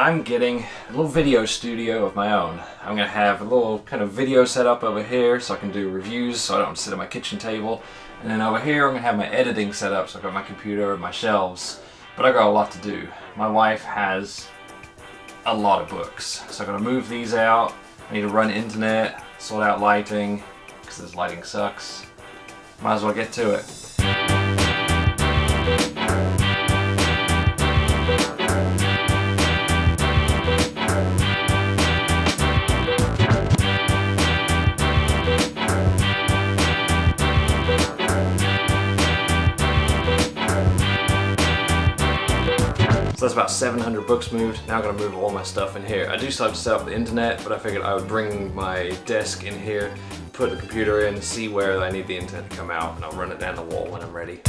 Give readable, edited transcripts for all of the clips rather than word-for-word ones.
I'm getting a little video studio of my own. I'm gonna have a little kind of video set up over here so I can do reviews so I don't sit at my kitchen table. And then over here I'm gonna have my editing set up, so I've got my computer, my shelves. But I got a lot to do. My wife has a lot of books. So I'm gonna move these out. I need to run internet, sort out lighting, because this lighting sucks. Might as well get to it. So that's about 700 books moved. Now I'm gonna move all my stuff in here. I do still have to set up the internet, but I figured I would bring my desk in here, put the computer in, see where I need the internet to come out, and I'll run it down the wall when I'm ready.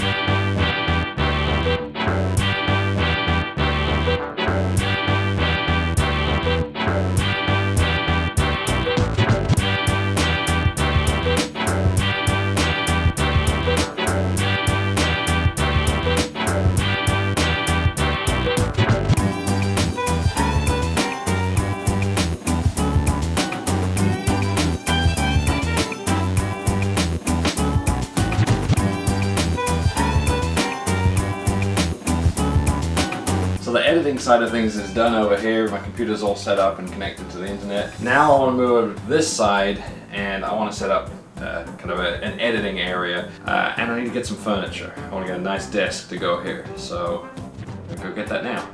The editing side of things is done over here. My computer's all set up and connected to the internet. Now I want to move over to this side and I want to set up kind of an editing area and I need to get some furniture. I want to get a nice desk to go here, so I'll go get that now.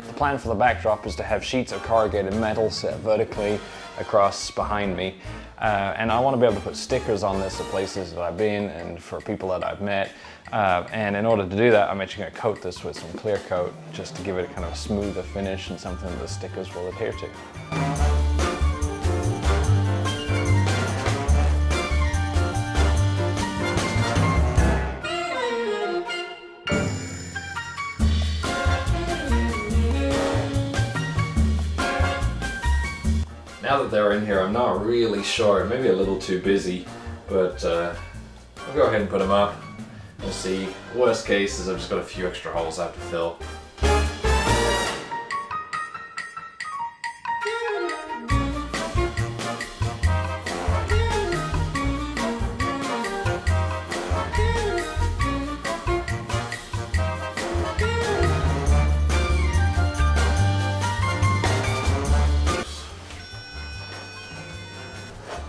The plan for the backdrop is to have sheets of corrugated metal set vertically across behind me, and I want to be able to put stickers on this at places that I've been and for people that I've met, and in order to do that I'm actually going to coat this with some clear coat just to give it a kind of a smoother finish and something that the stickers will adhere to. Now that they're in here, I'm not really sure, maybe a little too busy, but I'll go ahead and put them up. We'll see. Worst case is I've just got a few extra holes I have to fill.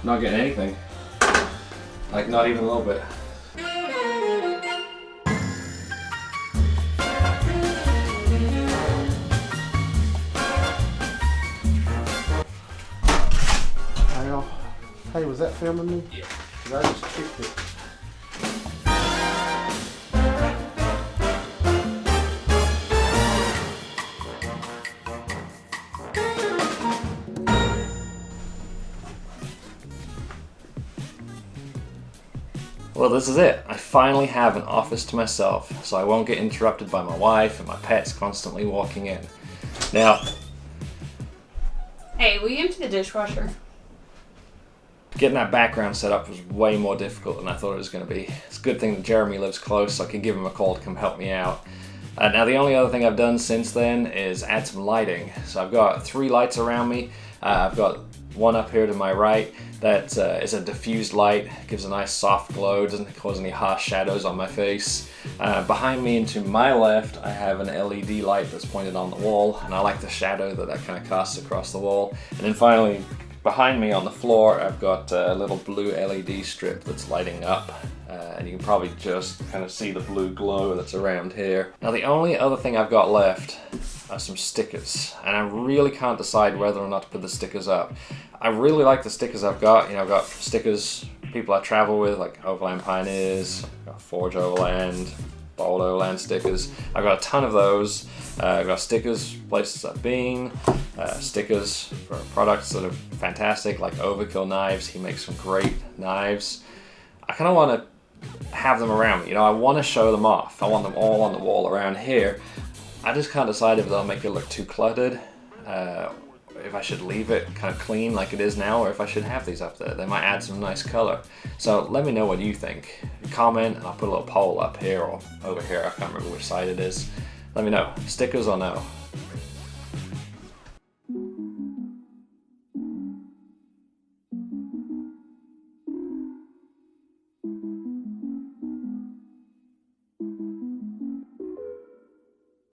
Not getting anything. Like, not even a little bit. Hey, was that filming me? Yeah. 'Cause I just kicked it. Well, this is it. I finally have an office to myself, so I won't get interrupted by my wife and my pets constantly walking in. Now, hey, will you empty the dishwasher? getting that background set up was way more difficult than I thought it was going to be. It's a good thing that Jeremy lives close, so I can give him a call to come help me out. Now the only other thing I've done since then is add some lighting. So I've got 3 lights around me. I've got one up here to my right that is a diffused light, gives a nice soft glow, doesn't cause any harsh shadows on my face. Behind me and to my left I have an LED light that's pointed on the wall, and I like the shadow that that kind of casts across the wall. And then finally behind me on the floor I've got a little blue LED strip that's lighting up and you can probably just kind of see the blue glow that's around here. Now the only other thing I've got left are some stickers, and I really can't decide whether or not to put the stickers up. I really like the stickers I've got. You know, I've got stickers people I travel with, like Overland Pioneers, I've got Forge Overland, Bold Overland stickers. I've got a ton of those. I've got stickers places I've been, stickers for products that are fantastic, like Overkill knives. He makes some great knives. I kind of want to have them around me. You know, I want to show them off. I want them all on the wall around here. I just can't decide if they'll make it look too cluttered, if I should leave it kind of clean like it is now, or if I should have these up there. They might add some nice color. So let me know what you think. Comment, and I'll put a little poll up here or over here. I can't remember which side it is. Let me know. Stickers or no?